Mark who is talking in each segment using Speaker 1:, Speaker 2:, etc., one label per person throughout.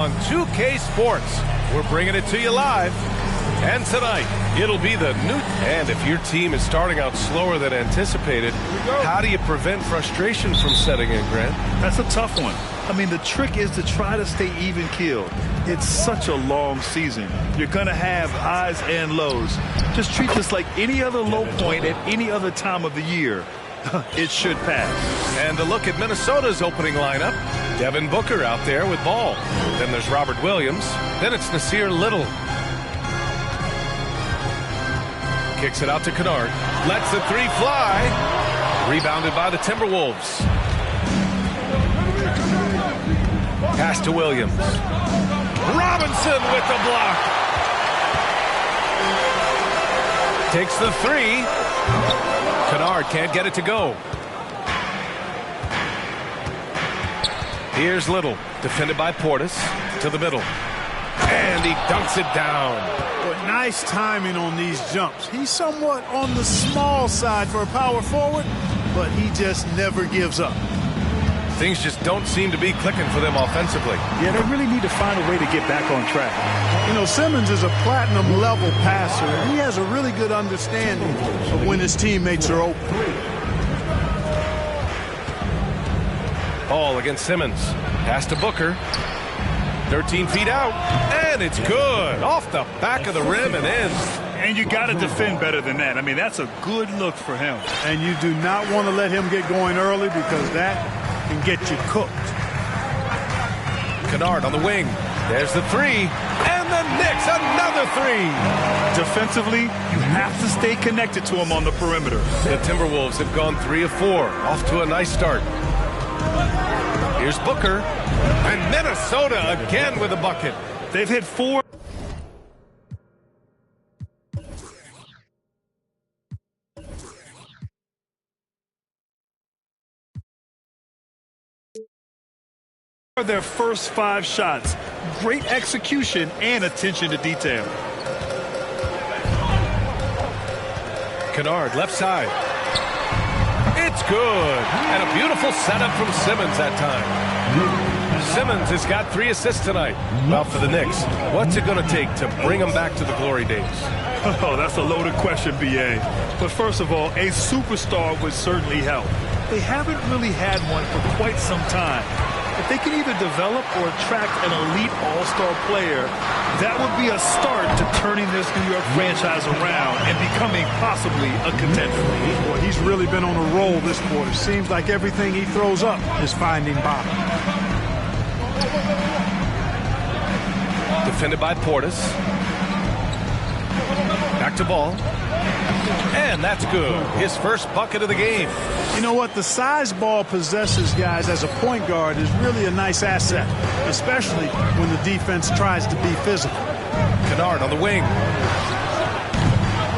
Speaker 1: On 2K Sports, we're bringing it to you live. And tonight, it'll be the new... And if your team is starting out slower than anticipated, how do you prevent frustration from setting in, Grant?
Speaker 2: That's a tough one. I mean, the trick is to try to stay even-keeled. It's such a long season. You're going to have highs and lows. Just treat this like any other low point at any other time of the year. It should pass.
Speaker 1: And a look at Minnesota's opening lineup. Devin Booker out there with ball. Then there's Robert Williams. Then it's Nasir Little. Kicks it out to Kennard. Lets the three fly. Rebounded by the Timberwolves. Pass to Williams. Robinson with the block. Takes the three. Kennard can't get it to go. Here's Little, defended by Portis, to the middle. And he dunks it down.
Speaker 3: But nice timing on these jumps. He's somewhat on the small side for a power forward, but he just never gives up.
Speaker 1: Things just don't seem to be clicking for them offensively.
Speaker 2: Yeah, they really need to find a way to get back on track.
Speaker 3: You know, Simmons is a platinum-level passer, and he has a really good understanding of when his teammates are open.
Speaker 1: Ball against Simmons. Pass to Booker. 13 feet out, and it's good. Off the back of the rim and in.
Speaker 2: And you got to defend better than that. I mean, that's a good look for him.
Speaker 3: And you do not want to let him get going early because that can get you cooked.
Speaker 1: Kennard on the wing. There's the three. And the Knicks, another three.
Speaker 2: Defensively, you have to stay connected to him on the perimeter.
Speaker 1: The Timberwolves have gone 3 of 4. Off to a nice start. Here's Booker. And Minnesota again with a bucket.
Speaker 2: They've hit 4. Their first 5 shots. Great execution and attention to detail.
Speaker 1: Kennard, left side. It's good. And a beautiful setup from Simmons that time. Simmons has got 3 assists tonight. Well, for the Knicks, what's it going to take to bring them back to the glory days?
Speaker 2: Oh, that's a loaded question, B.A. But first of all, a superstar would certainly help. They haven't really had one for quite some time. If they can either develop or attract an elite all-star player, that would be a start to turning this New York franchise around and becoming possibly a contender.
Speaker 3: Boy, he's really been on a roll this quarter. Seems like everything he throws up is finding bottom.
Speaker 1: Defended by Portis. Back to ball. And that's good. His first bucket of the game.
Speaker 3: You know what? The size ball possesses, guys, as a point guard is really a nice asset, especially when the defense tries to be physical.
Speaker 1: Kennard on the wing.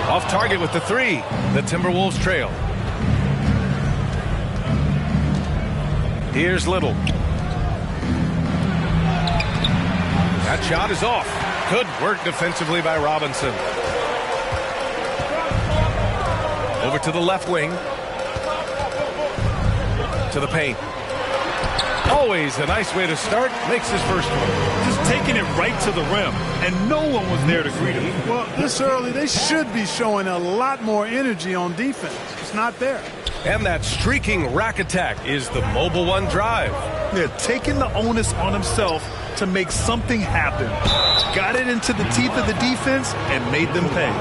Speaker 1: Off target with the three. The Timberwolves trail. Here's Little. That shot is off. Good work defensively by Robinson. Over to the left wing. To the paint. Always a nice way to start. Makes his first one.
Speaker 2: Just taking it right to the rim, and no one was there to greet him.
Speaker 3: Well, this early, they should be showing a lot more energy on defense. It's not there.
Speaker 1: And that streaking rack attack is the Mobile One drive.
Speaker 2: They're taking the onus on himself to make something happen. Got it into the teeth of the defense and made them pay.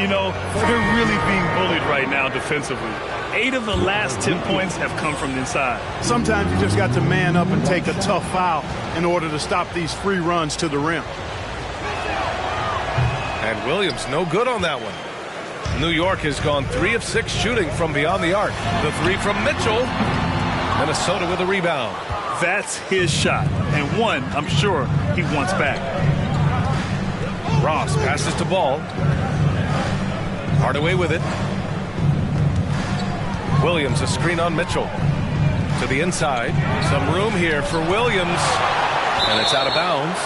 Speaker 2: You know, they're really being bullied right now defensively. 8 of the last 10 points have come from inside.
Speaker 3: Sometimes you just got to man up and take a tough foul in order to stop these free runs to the rim.
Speaker 1: And Williams no good on that one. New York has gone 3 of 6 shooting from beyond the arc. The 3 from Mitchell. Minnesota with a rebound.
Speaker 2: That's his shot, and one I'm sure he wants back.
Speaker 1: Ross passes to Ball. Hardaway with it. Williams a screen on Mitchell. To the inside. Some room here for Williams. And it's out of bounds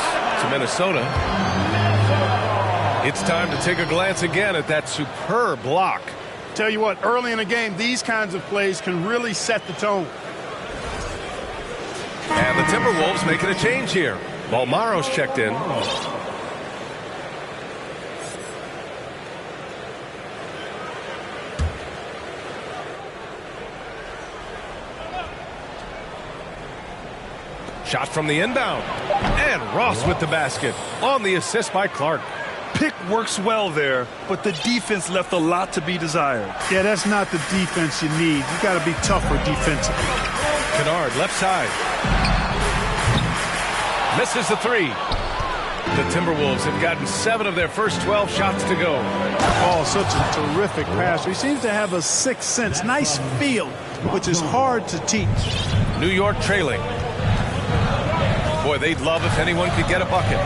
Speaker 1: to Minnesota. It's time to take a glance again at that superb block.
Speaker 3: Tell you what, early in a game, these kinds of plays can really set the tone.
Speaker 1: And the Timberwolves making a change here. Balmaro's checked in. Shot from the inbound. And Ross with the basket on the assist by Clark.
Speaker 2: Pick works well there, but the defense left a lot to be desired.
Speaker 3: Yeah, that's not the defense you need. You got to be tougher defensively.
Speaker 1: Kennard, left side. Misses the three. The Timberwolves have gotten 7 of their first 12 shots to go.
Speaker 3: Oh, such a terrific passer. He seems to have a sixth sense. Nice feel, which is hard to teach.
Speaker 1: New York trailing. Boy, they'd love if anyone could get a bucket.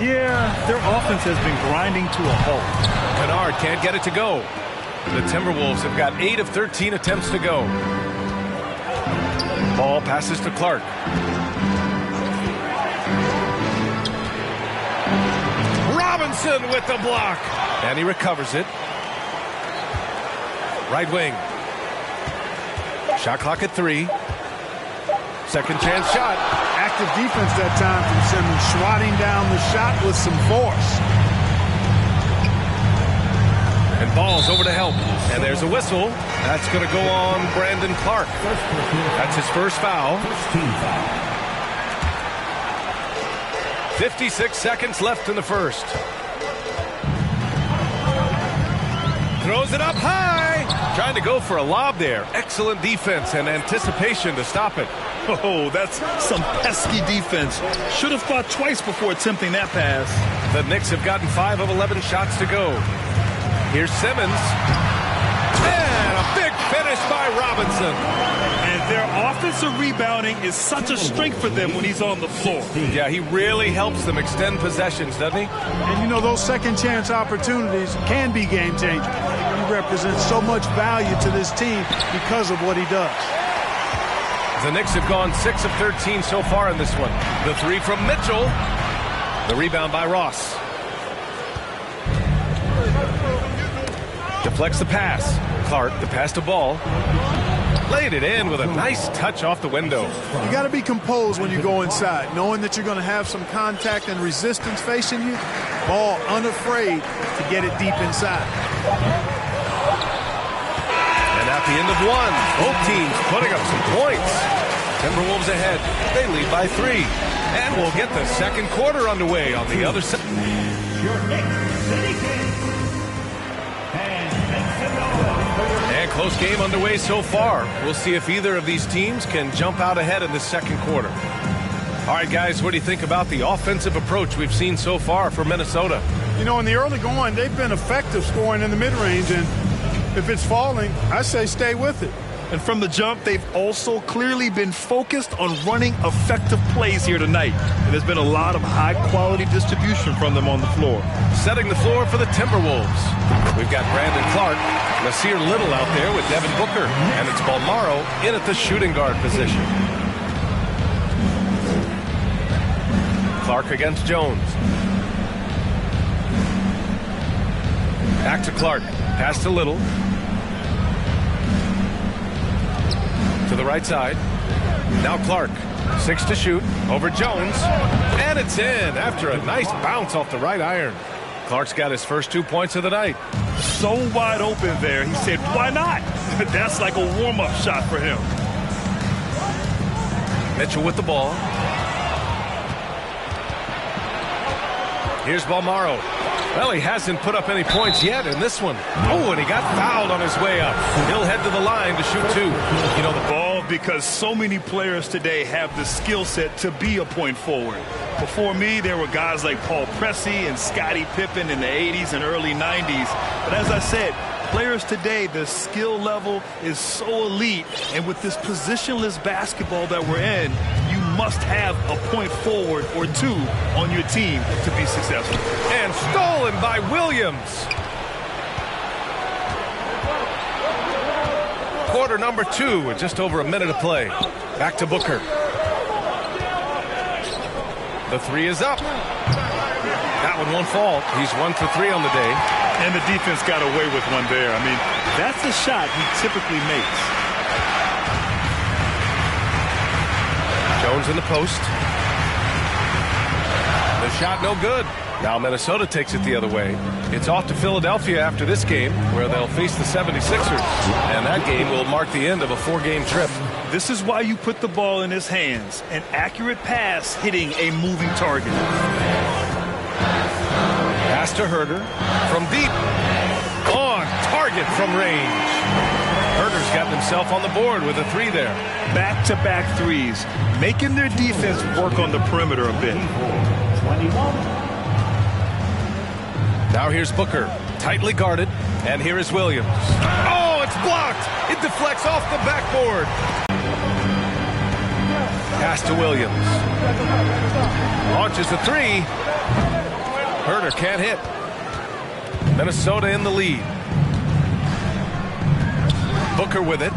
Speaker 2: Yeah, their offense has been grinding to a halt.
Speaker 1: Kennard can't get it to go. The Timberwolves have got 8 of 13 attempts to go. Ball passes to Clark. Robinson with the block. And he recovers it. Right wing. Shot clock at 3. Second chance shot.
Speaker 3: Active defense that time from Simmons, swatting down the shot with some force.
Speaker 1: And ball's over to help. And there's a whistle. That's going to go on Brandon Clark. That's his first foul. 56 seconds left in the first. Throws it up high. Trying to go for a lob there. Excellent defense and anticipation to stop it.
Speaker 2: Oh, that's some pesky defense. Should have thought twice before attempting that pass.
Speaker 1: The Knicks have gotten 5 of 11 shots to go. Here's Simmons. And a big finish by Robinson.
Speaker 2: And their offensive rebounding is such a strength for them when he's on the floor.
Speaker 1: Yeah, he really helps them extend possessions, doesn't he?
Speaker 3: And you know, those second chance opportunities can be game changers. He represents so much value to this team because of what he does.
Speaker 1: The Knicks have gone 6 of 13 so far in this one. The 3 from Mitchell. The rebound by Ross. Deflects the pass. Clark, the pass to Ball. Laid it in with a nice touch off the window.
Speaker 3: You got to be composed when you go inside, knowing that you're going to have some contact and resistance facing you. Ball unafraid to get it deep inside.
Speaker 1: And at the end of one, both teams putting up some points. Timberwolves ahead. They lead by 3. And we'll get the second quarter underway on the other side. And close game underway so far. We'll see if either of these teams can jump out ahead in the second quarter. All right, guys, what do you think about the offensive approach we've seen so far for Minnesota?
Speaker 3: You know, in the early going, they've been effective scoring in the mid-range, and if it's falling, I say stay with it.
Speaker 2: And from the jump, they've also clearly been focused on running effective plays here tonight. And there's been a lot of high-quality distribution from them on the floor.
Speaker 1: Setting the floor for the Timberwolves. We've got Brandon Clark, Nasir Little out there with Devin Booker, and it's Balmaro in at the shooting guard position. Clark against Jones. Back to Clark. Pass to Little. To the right side. Now Clark. 6 to shoot. Over Jones. And it's in after a nice bounce off the right iron. Clark's got his first 2 points of the night.
Speaker 2: So wide open there. He said, why not? That's like a warm-up shot for him.
Speaker 1: Mitchell with the ball. Here's Balmaro. Well, he hasn't put up any points yet in this one. Oh, and he got fouled on his way up. He'll head to the line to shoot 2.
Speaker 2: You know, the ball, because so many players today have the skill set to be a point forward. Before me, there were guys like Paul Pressey and Scottie Pippen in the 80s and early 90s. But as I said, players today, the skill level is so elite. And with this positionless basketball that we're in, you must have a point forward or 2 on your team to be successful.
Speaker 1: And stolen by Williams. Quarter number 2 with just over a minute to play. Back to Booker. The 3 is up. That one won't fall. He's 1 for 3 on the day.
Speaker 2: And the defense got away with one there. I mean, that's a shot he typically makes.
Speaker 1: Jones in the post. shot no good. Now Minnesota takes it the other way. It's off to Philadelphia after this game, where they'll face the 76ers. And that game will mark the end of a 4-game trip.
Speaker 2: This is why you put the ball in his hands. An accurate pass hitting a moving target.
Speaker 1: Pass to Herder from deep. On target from range. Herder's got himself on the board with a 3 there.
Speaker 2: Back-to-back threes, making their defense work on the perimeter a bit.
Speaker 1: Now here's Booker, tightly guarded, and here is Williams. Oh, it's blocked! It deflects off the backboard. Pass to Williams. Launches a 3. Herder can't hit. Minnesota in the lead. Booker with it.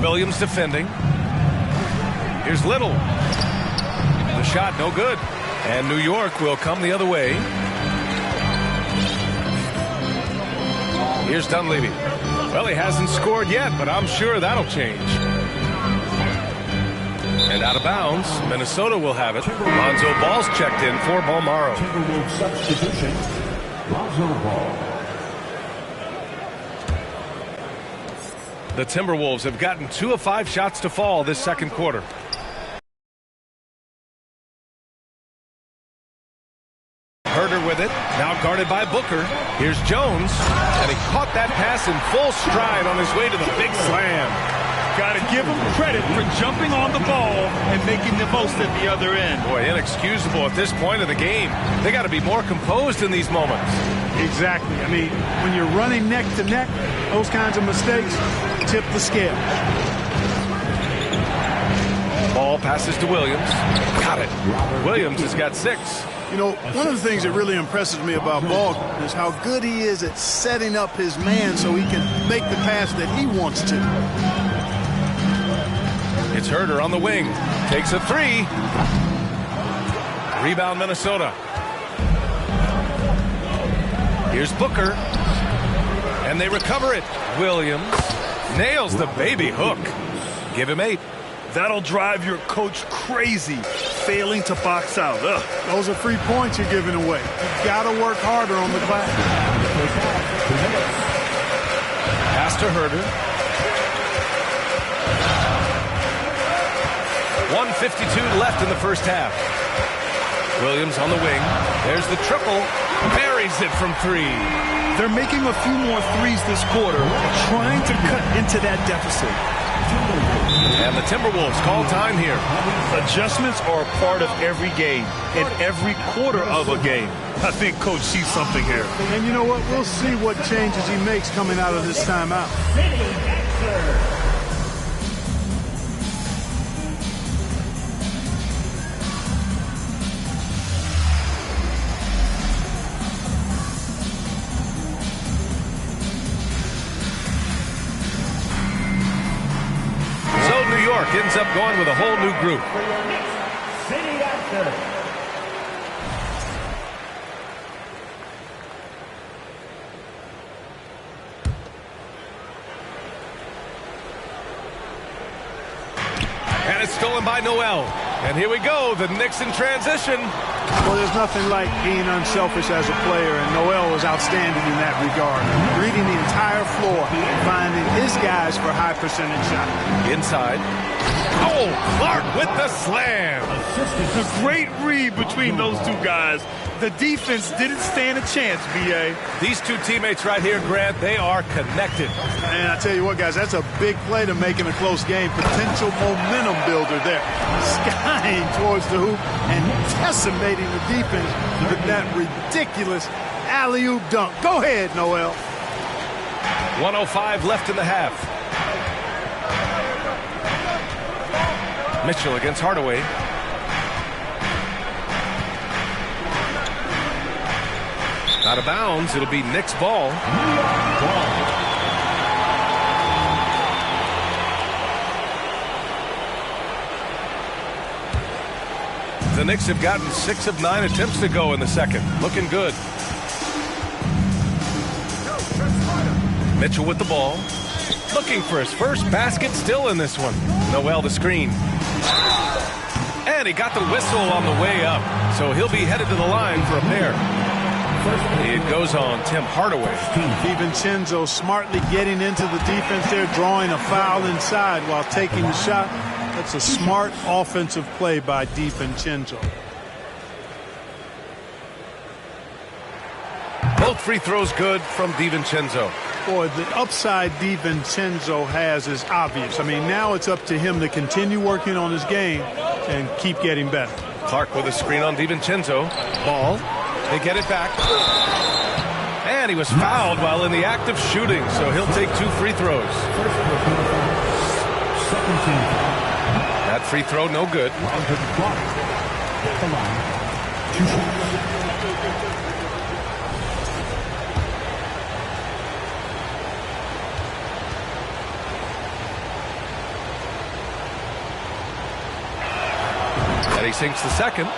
Speaker 1: Williams defending. Here's Little. The shot no good. And New York will come the other way. Here's Dunleavy. Well, he hasn't scored yet, but I'm sure that'll change. And out of bounds, Minnesota will have it. Lonzo Ball's checked in for Bolmaro.
Speaker 4: Substitution, Lonzo Ball.
Speaker 1: The Timberwolves have gotten 2 of 5 shots to fall this second quarter. Herder with it, now guarded by Booker. Here's Jones, and he caught that pass in full stride on his way to the big slam.
Speaker 2: Got to give him credit for jumping on the ball and making the most at the other end.
Speaker 1: Boy, inexcusable at this point of the game. They got to be more composed in these moments.
Speaker 3: Exactly. I mean, when you're running neck to neck, those kinds of mistakes tip the scale.
Speaker 1: Ball passes to Williams. Got it. Williams has got 6.
Speaker 3: You know, one of the things that really impresses me about Ball is how good he is at setting up his man so he can make the pass that he wants to.
Speaker 1: It's Herder on the wing. Takes a 3. Rebound Minnesota. Here's Booker. And they recover it. Williams nails the baby hook. Give him 8.
Speaker 2: That'll drive your coach crazy, failing to box out. Ugh.
Speaker 3: Those are free points you're giving away. You've got to work harder on the glass.
Speaker 1: Pass to Herder. 1:52 left in the first half. Williams on the wing. There's the triple. Buries it from 3.
Speaker 2: They're making a few more threes this quarter, trying to cut into that deficit.
Speaker 1: And the Timberwolves call time here.
Speaker 2: Adjustments are a part of every game, and every quarter of a game. I think Coach sees something here.
Speaker 3: And you know what? We'll see what changes he makes coming out of this timeout.
Speaker 1: Ends up going with a whole new group. And it's stolen by Noel. And here we go, the Knicks in transition.
Speaker 3: Well, there's nothing like being unselfish as a player, and Noel was outstanding in that regard. Reading the entire floor and finding his guys for high percentage shots.
Speaker 1: Inside. Oh, Clark with the slam.
Speaker 2: A great read between those two guys. The defense didn't stand a chance, B.A.
Speaker 1: These two teammates right here, Grant, they are connected.
Speaker 3: And I tell you what, guys, that's a big play to make in a close game. Potential momentum builder there. Skying towards the hoop and decimating the defense with that ridiculous alley-oop dunk. Go ahead, Noel.
Speaker 1: 1:05 left in the half. Mitchell against Hardaway. Out of bounds. It'll be Knicks ball. The Knicks have gotten 6 of 9 attempts to go in the second. Looking good. Mitchell with the ball. Looking for his first basket, still in this one. Noel the screen. And he got the whistle on the way up, so he'll be headed to the line for a pair. It goes on Tim Hardaway.
Speaker 3: DiVincenzo smartly getting into the defense there, drawing a foul inside while taking the shot. That's a smart offensive play by DiVincenzo.
Speaker 1: Both free throws good from DiVincenzo.
Speaker 3: Boy, the upside DiVincenzo has is obvious. I mean, now it's up to him to continue working on his game and keep getting better.
Speaker 1: Clark with a screen on DiVincenzo. Ball. They get it back. And he was fouled while in the act of shooting, so he'll take 2 free throws. That free throw, no good. And he sinks the second.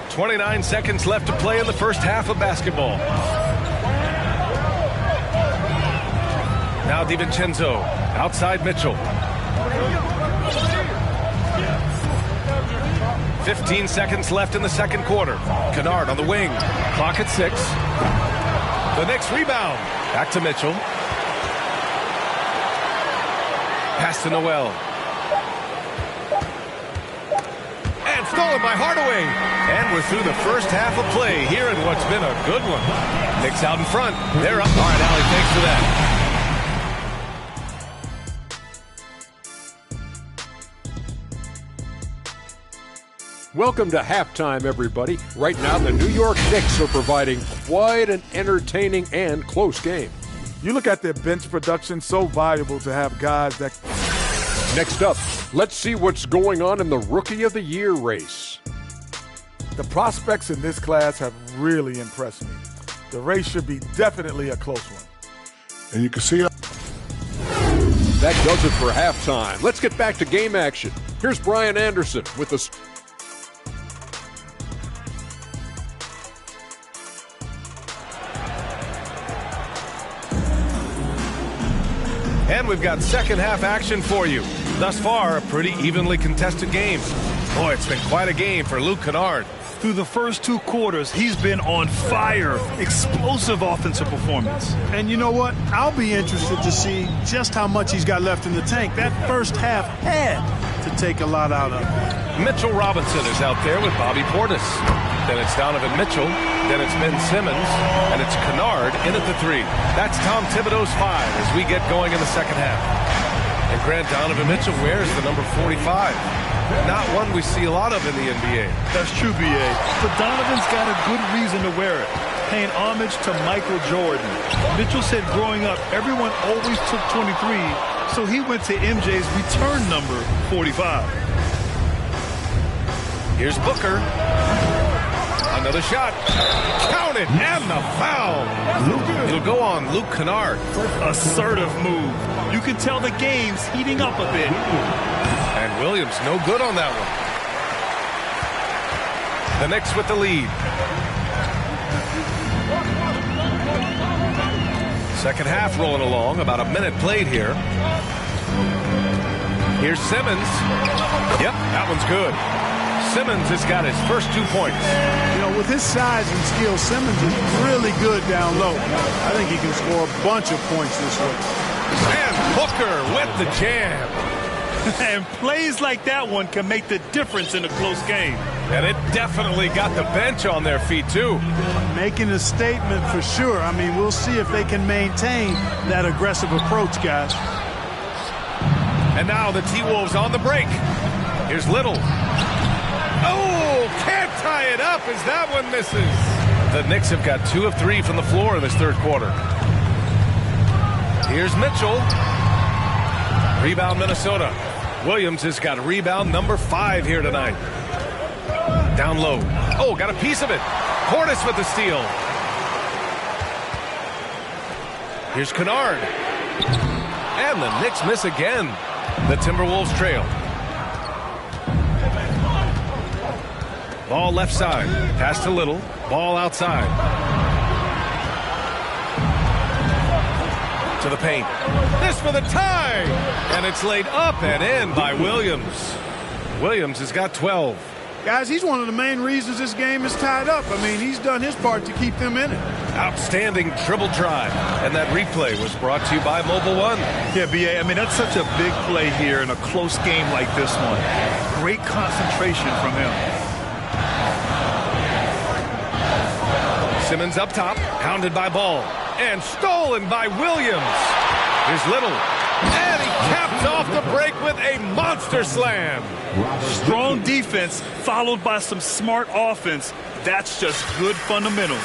Speaker 1: .29 seconds left to play in the first half of basketball. Now DiVincenzo outside Mitchell. 15 seconds left in the second quarter. Kennard on the wing. Clock at 6. The Knicks rebound. Back to Mitchell. Pass to Noel. And stolen by Hardaway. And we're through the first half of play here in what's been a good one. Knicks out in front. They're up. All right, Allie, thanks for that.
Speaker 5: Welcome to halftime, everybody. Right now, the New York Knicks are providing quite an entertaining and close game.
Speaker 6: You look at their bench production, so valuable to have guys that...
Speaker 5: Next up, let's see what's going on in the Rookie of the Year race.
Speaker 6: The prospects in this class have really impressed me. The race should be definitely a close one.
Speaker 7: And you can see...
Speaker 5: That does it for halftime. Let's get back to game action. Here's Brian Anderson with the...
Speaker 1: And we've got second half action for you. Thus far, a pretty evenly contested game. Boy, it's been quite a game for Luke Kennard.
Speaker 2: Through the first 2 quarters, he's been on fire. Explosive offensive performance.
Speaker 3: And you know what? I'll be interested to see just how much he's got left in the tank. That first half had to take a lot out of him.
Speaker 1: Mitchell Robinson is out there with Bobby Portis. Then it's Donovan Mitchell. Then it's Ben Simmons. And it's Kennard in at the 3. That's Tom Thibodeau's 5 as we get going in the second half. And Grant, Donovan Mitchell wears the number 45. Not one we see a lot of in the NBA.
Speaker 2: That's true, B.A. But Donovan's got a good reason to wear it, paying homage to Michael Jordan. Mitchell said growing up, everyone always took 23, so he went to MJ's return number 45.
Speaker 1: Here's Booker. Another shot. Counted, and the foul. It'll go on Luke Kennard.
Speaker 2: Assertive move. You can tell the game's heating up a bit.
Speaker 1: And Williams no good on that one. The Knicks with the lead. Second half rolling along. About a minute played here. Here's Simmons. Yep, that one's good. Simmons has got his first 2 points.
Speaker 3: You know, with his size and skill, Simmons is really good down low. I think he can score a bunch of points this way.
Speaker 1: And Booker with the jam.
Speaker 2: And plays like that one can make the difference in a close game.
Speaker 1: And it definitely got the bench on their feet, too.
Speaker 3: Making a statement for sure. I mean, we'll see if they can maintain that aggressive approach, guys.
Speaker 1: And now the T-Wolves on the break. Here's Little. Oh, can't tie it up as that one misses. The Knicks have got 2 of 3 from the floor in this third quarter. Here's Mitchell. Rebound Minnesota. Williams has got rebound number 5 here tonight. Down low. Oh, got a piece of it. Portis with the steal. Here's Kennard. And the Knicks miss again. The Timberwolves trail. Ball left side. Pass to Little. Ball outside. To the paint. This for the tie. And it's laid up and in by Williams. Williams has got 12.
Speaker 3: Guys, he's one of the main reasons this game is tied up. I mean, he's done his part to keep them in it.
Speaker 1: Outstanding dribble drive. And that replay was brought to you by Mobile One.
Speaker 2: Yeah, B.A., I mean, that's such a big play here in a close game like this one. Great concentration from him.
Speaker 1: Simmons up top, hounded by Ball. And stolen by Williams. Here's Little. And he capped off the break with a monster slam.
Speaker 2: Strong defense followed by some smart offense. That's just good fundamentals.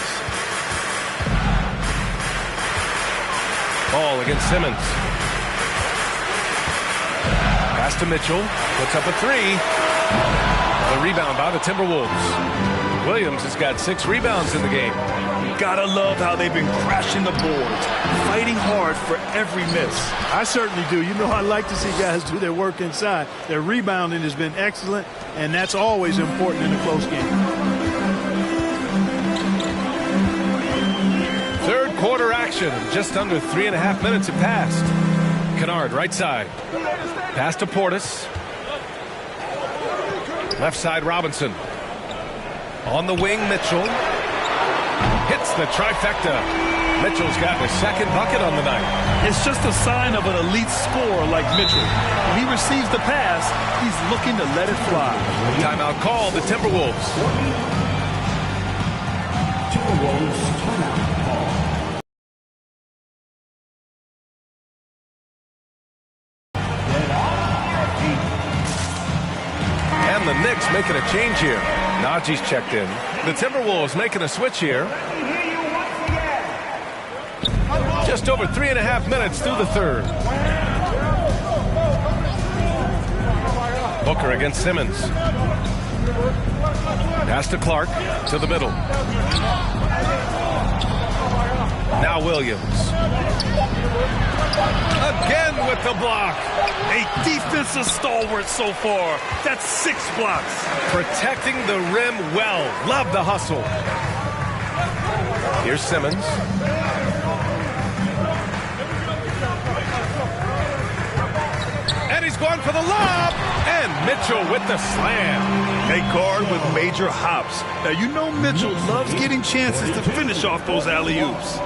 Speaker 1: Ball against Simmons. Pass to Mitchell. Puts up a three. The rebound by the Timberwolves. Williams has got 6 rebounds in the game.
Speaker 2: Gotta love how they've been crashing the boards, fighting hard for every miss.
Speaker 3: I certainly do. You know, I like to see guys do their work inside. Their rebounding has been excellent, and that's always important in a close game.
Speaker 1: Third quarter action. Just under 3.5 minutes have passed. Kennard, right side. Pass to Portis. Left side, Robinson. On the wing, Mitchell. Hits the trifecta. Mitchell's got his second bucket on the night.
Speaker 2: It's just a sign of an elite scorer like Mitchell. When he receives the pass, he's looking to let it fly.
Speaker 1: Timeout call, the Timberwolves.
Speaker 4: Timberwolves timeout call.
Speaker 1: And the Knicks making a change here. Najee's checked in. The Timberwolves making a switch here. Just over 3.5 minutes through the third. Booker against Simmons. Pass to Clark to the middle. Now Williams. Again with the block.
Speaker 2: A defensive stalwart so far. That's 6 blocks.
Speaker 1: Protecting the rim well. Love the hustle. Here's Simmons. And he's going for the lob. And Mitchell with the slam.
Speaker 2: A guard with major hops. Now, you know Mitchell loves getting chances to finish off those alley-oops.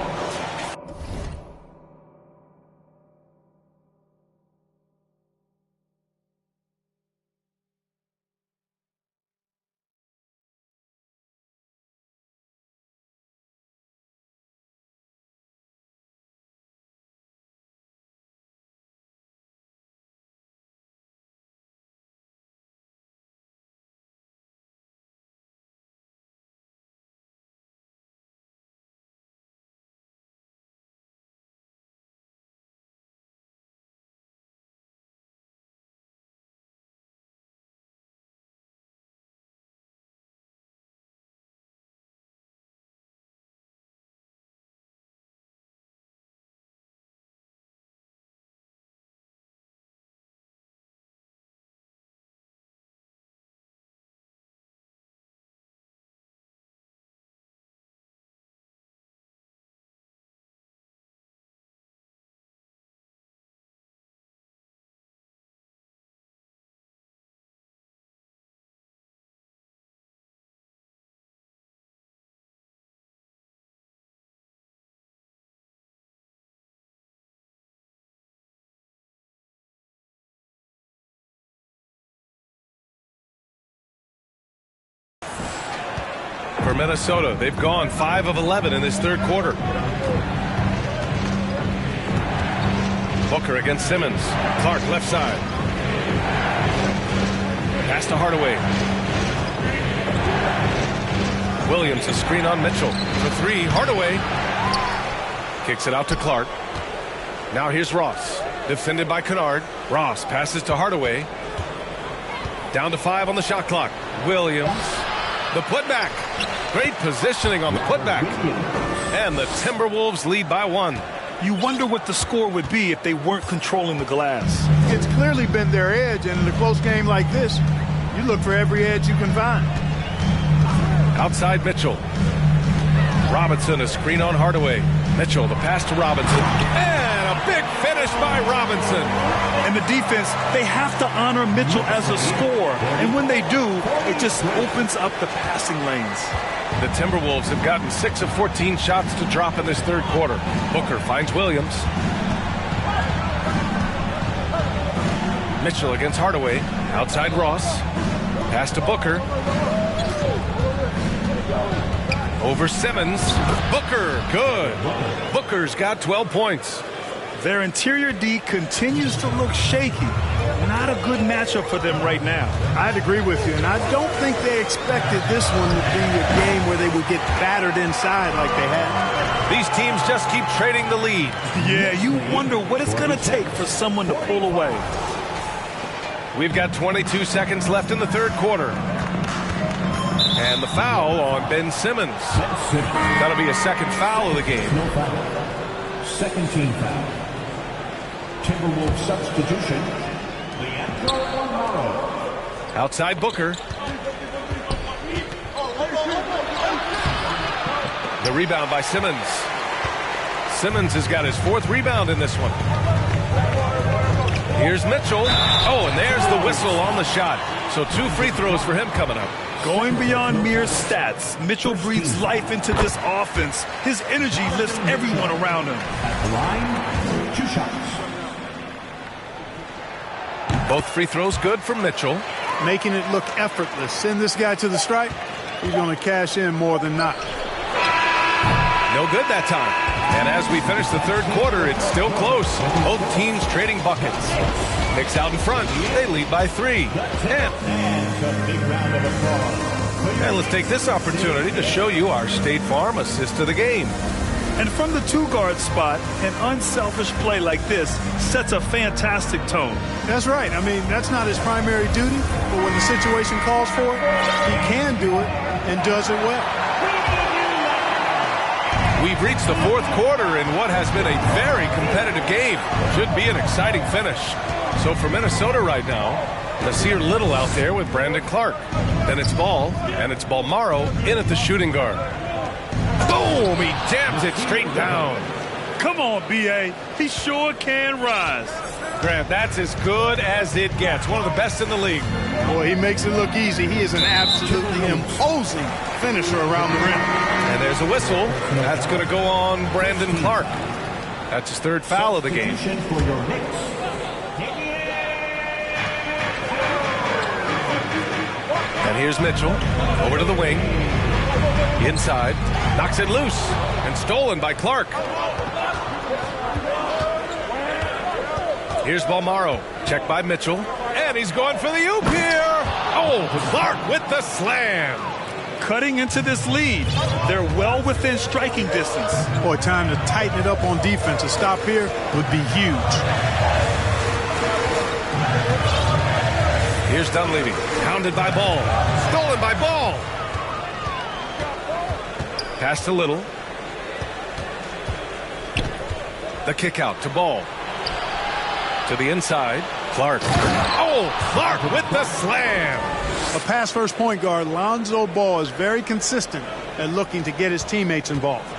Speaker 1: For Minnesota, they've gone 5 of 11 in this third quarter. Booker against Simmons. Clark left side. Pass to Hardaway. Williams a screen on Mitchell. For 3, Hardaway. Kicks it out to Clark. Now here's Ross. Defended by Kennard. Ross passes to Hardaway. Down to 5 on the shot clock. Williams. The putback. Great positioning on the putback. And the Timberwolves lead by 1.
Speaker 2: You wonder what the score would be if they weren't controlling the glass.
Speaker 3: It's clearly been their edge, and in a close game like this, you look for every edge you can find.
Speaker 1: Outside Mitchell. Robinson a screen on Hardaway. Mitchell the pass to Robinson. And a big finish by Robinson.
Speaker 2: And the defense, they have to honor Mitchell as a scorer. And when they do, it just opens up the passing lanes.
Speaker 1: The Timberwolves have gotten 6 of 14 shots to drop in this third quarter. Booker finds Williams. Mitchell against Hardaway. Outside Ross. Pass to Booker. Over Simmons. Booker, good. Booker's got 12 points.
Speaker 2: Their interior D continues to look shaky. Not a good matchup for them right now.
Speaker 3: I'd agree with you, and I don't think they expected this one to be a game where they would get battered inside like they had.
Speaker 1: These teams just keep trading the lead.
Speaker 2: Yeah, you wonder what it's going to take for someone to pull away.
Speaker 1: We've got 22 seconds left in the third quarter. And the foul on Ben Simmons. That'll be a second foul of the game.
Speaker 4: No foul. Second team foul. Timberwolves substitution.
Speaker 1: Outside Booker. The rebound by Simmons. Simmons has got his 4th rebound in this one. Here's Mitchell. Oh, and there's the whistle on the shot. So 2 free throws for him coming up.
Speaker 2: Going beyond mere stats, Mitchell breathes life into this offense. His energy lifts everyone around him.
Speaker 4: At the line, 2 shots.
Speaker 1: Both free throws good from Mitchell.
Speaker 3: Making it look effortless. Send this guy to the stripe. He's going to cash in more than not.
Speaker 1: No good that time. And as we finish the third quarter, it's still close. Both teams trading buckets. Knicks out in front. They lead by 3. And let's take this opportunity to show you our State Farm assist to the game.
Speaker 2: And from the 2-guard spot, an unselfish play like this sets a fantastic tone.
Speaker 3: That's right. I mean, that's not his primary duty, but when the situation calls for it, he can do it and does it well.
Speaker 1: We've reached the fourth quarter in what has been a very competitive game. Should be an exciting finish. So for Minnesota right now, Nasir Little out there with Brandon Clark. Then it's Ball, and it's Balmaro in at the shooting guard. Boom! He jams it straight down.
Speaker 2: Come on, B.A. He sure can rise.
Speaker 1: Grant, that's as good as it gets. One of the best in the league.
Speaker 3: Boy, he makes it look easy. He is an absolutely imposing finisher around the rim.
Speaker 1: And there's a whistle. That's going to go on Brandon Clark. That's his 3rd foul of the game. And here's Mitchell. Over to the wing. Inside. Knocks it loose. And stolen by Clark. Here's Balmaro. Checked by Mitchell. And he's going for the oop here. Oh, Clark with the slam.
Speaker 2: Cutting into this lead. They're well within striking distance.
Speaker 3: Boy, time to tighten it up on defense. A stop here would be huge.
Speaker 1: Here's Dunleavy. Pounded by Ball. Stolen by Ball. Pass to Little. The kick out to Ball. To the inside. Clark. Oh, Clark with the slam.
Speaker 3: A pass-first point guard, Lonzo Ball, is very consistent at looking to get his teammates involved.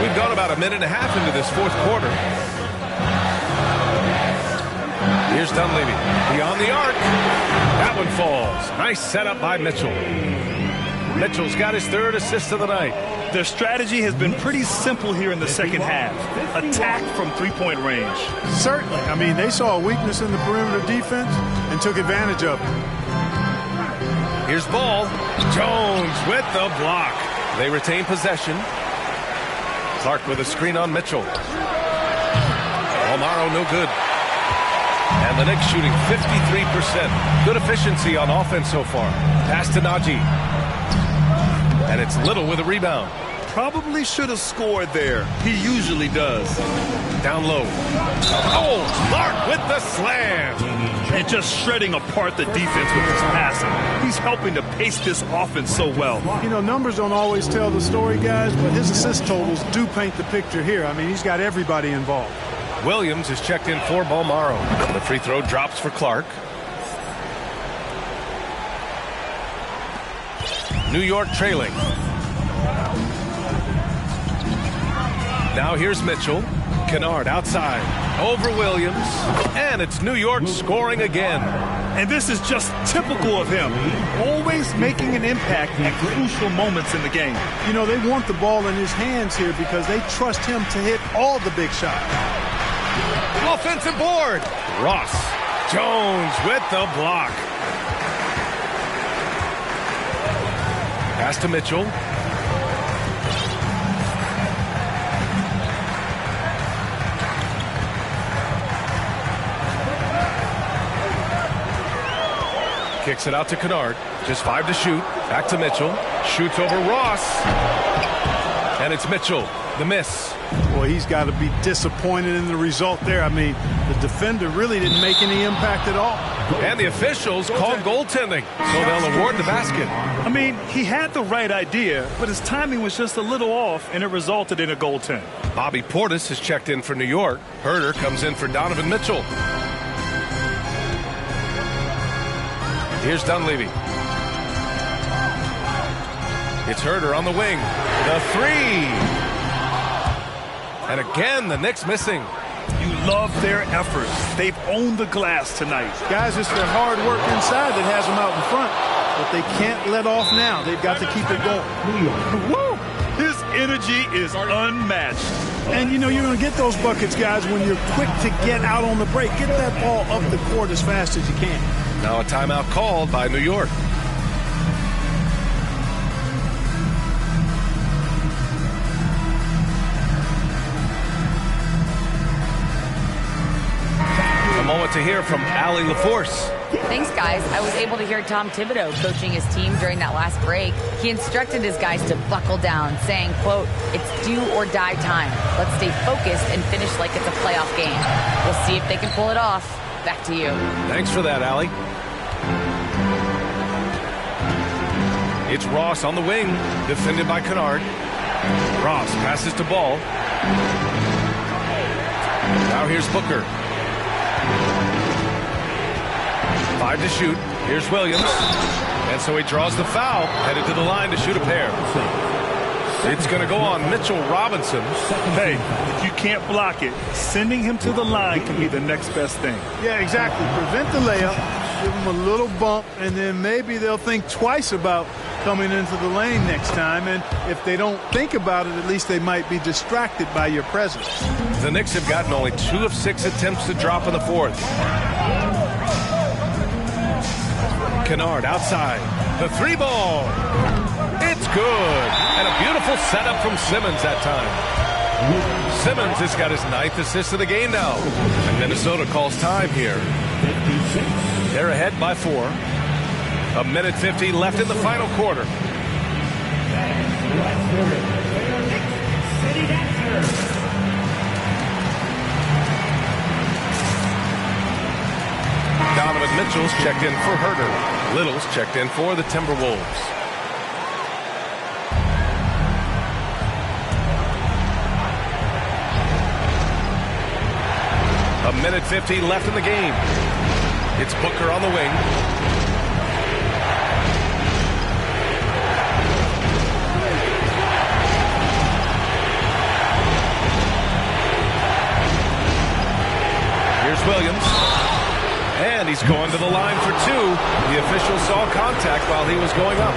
Speaker 1: We've gone about a minute and a half into this fourth quarter. Here's Dunleavy. Beyond the arc. That one falls. Nice setup by Mitchell. Mitchell's got his 3rd assist of the night.
Speaker 2: Their strategy has been pretty simple here in the second half. Attack from 3-point range.
Speaker 3: Certainly. I mean, they saw a weakness in the perimeter defense and took advantage of it.
Speaker 1: Here's Ball. Jones with the block. They retain possession. Clark with a screen on Mitchell. Balmaro no good. And the Knicks shooting 53%. Good efficiency on offense so far. Pass to Najee. And it's Little with a rebound.
Speaker 2: Probably should have scored there. He usually does.
Speaker 1: Down low. Oh, Clark with the slam.
Speaker 2: And just shredding apart the defense with his passing. He's helping to pace this offense so well.
Speaker 3: You know, numbers don't always tell the story, guys, but his assist totals do paint the picture here. I mean, he's got everybody involved.
Speaker 1: Williams is checked in for Balmaro. The free throw drops for Clark. New York trailing. Now here's Mitchell. Kennard outside. Over Williams. And it's New York scoring again.
Speaker 2: And this is just typical of him. Always making an impact at crucial moments in the game.
Speaker 3: You know, they want the ball in his hands here because they trust him to hit all the big shots.
Speaker 1: Offensive board. Ross. Jones with the block. Pass to Mitchell. Kicks it out to Kennard. Just 5 to shoot. Back to Mitchell. Shoots over Ross. And it's Mitchell. The miss.
Speaker 3: Boy, he's got to be disappointed in the result there. I mean, the defender really didn't make any impact at all.
Speaker 1: And the officials called goaltending, so they'll award the basket.
Speaker 2: I mean, he had the right idea, but his timing was just a little off, and it resulted in a goaltend.
Speaker 1: Bobby Portis has checked in for New York. Herder comes in for Donovan Mitchell. Here's Dunleavy. It's Herder on the wing. The three. And again, the Knicks missing.
Speaker 2: You love their efforts. They've owned the glass tonight.
Speaker 3: Guys, it's their hard work inside that has them out in front. But they can't let off now. They've got to keep it going.
Speaker 2: Woo! His energy is unmatched.
Speaker 3: And, you know, you're going to get those buckets, guys, when you're quick to get out on the break. Get that ball up the court as fast as you can.
Speaker 1: Now a timeout called by New York. A moment to hear from Allie LaForce.
Speaker 7: Thanks, guys. I was able to hear Tom Thibodeau coaching his team during that last break. He instructed his guys to buckle down, saying, quote, "It's do or die time. Let's stay focused and finish like it's a playoff game. We'll see if they can pull it off." Back to you.
Speaker 1: Thanks for that, Allie. It's Ross on the wing, defended by Kennard. Ross passes to Ball. Now here's Booker. 5 to shoot. Here's Williams. And so he draws the foul, headed to the line to shoot a pair. It's going to go on Mitchell Robinson.
Speaker 2: Hey, if you can't block it, sending him to the line can be the next best thing.
Speaker 3: Yeah, exactly. Prevent the layup, give them a little bump, and then maybe they'll think twice about coming into the lane next time. And if they don't think about it, at least they might be distracted by your presence.
Speaker 1: The Knicks have gotten only 2 of 6 attempts to drop in the fourth. Kennard outside. The 3 ball. It's good. And a beautiful setup from Simmons that time. Simmons has got his 9th assist of the game now. And Minnesota calls time here. They're ahead by 4. 1:50 left in the final quarter. Donovan Mitchell's checked in for Herder. Little's checked in for the Timberwolves. A 1:50 left in the game. It's Booker on the wing. Here's Williams. And he's going to the line for 2. The official saw contact while he was going up.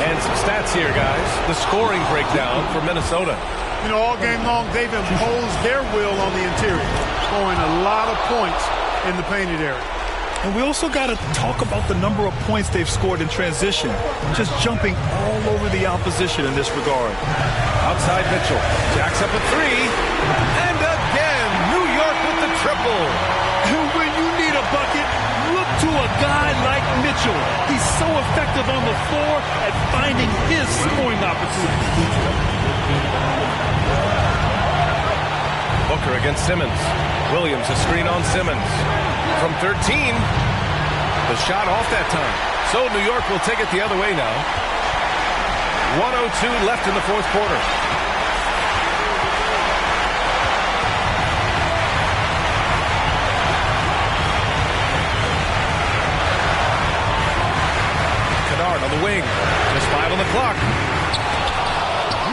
Speaker 1: And some stats here, guys. The scoring breakdown for Minnesota.
Speaker 3: You know, all game long, they've imposed their will on the interior, scoring a lot of points in the painted area.
Speaker 2: And we also got to talk about the number of points they've scored in transition, just jumping all over the opposition in this regard.
Speaker 1: Outside Mitchell. Jacks up a 3. And again, New York with the triple.
Speaker 2: And when you need a bucket, look to a guy like Mitchell. He's so effective on the floor at finding his scoring opportunity.
Speaker 1: Booker against Simmons. Williams a screen on Simmons. From 13. The shot off that time. So New York will take it the other way now. 1:02 left in the fourth quarter. Kennard on the wing. Just 5 on the clock.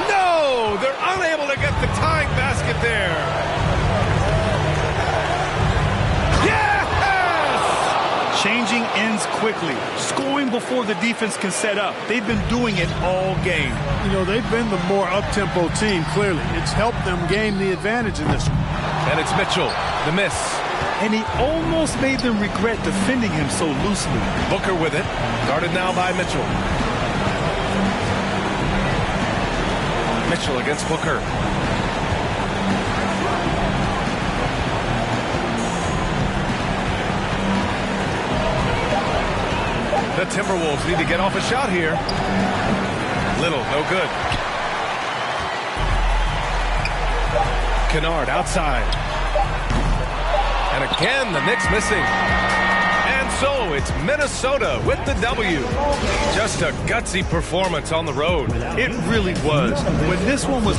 Speaker 1: No! They're they're unable to get the tying basket there. Yes!
Speaker 2: Changing ends quickly, scoring before the defense can set up. They've been doing it all game.
Speaker 3: You know, they've been the more up-tempo team, clearly. It's helped them gain the advantage in this one.
Speaker 1: And it's Mitchell, the miss.
Speaker 2: And he almost made them regret defending him so loosely.
Speaker 1: Booker with it, guarded now by Mitchell. Mitchell against Booker. The Timberwolves need to get off a shot here. Little, no good. Kennard outside. And again, the Knicks missing. And so it's Minnesota with the W. Just a gutsy performance on the road.
Speaker 2: It really was. When this one was...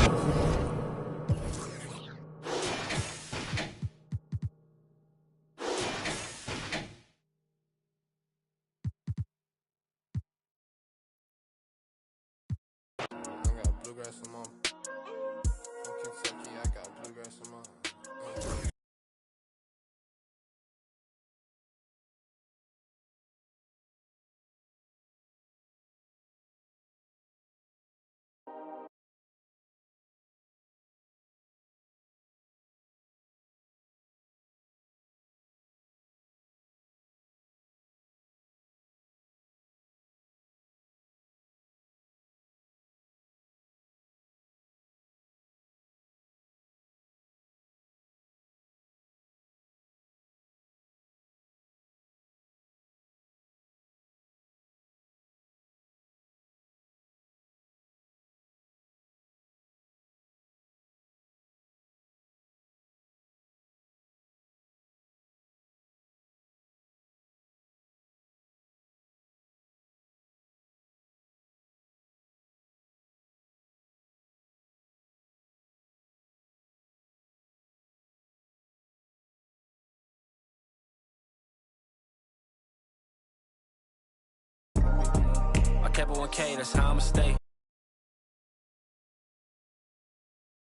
Speaker 8: Kept it 1K, that's how I'ma stay.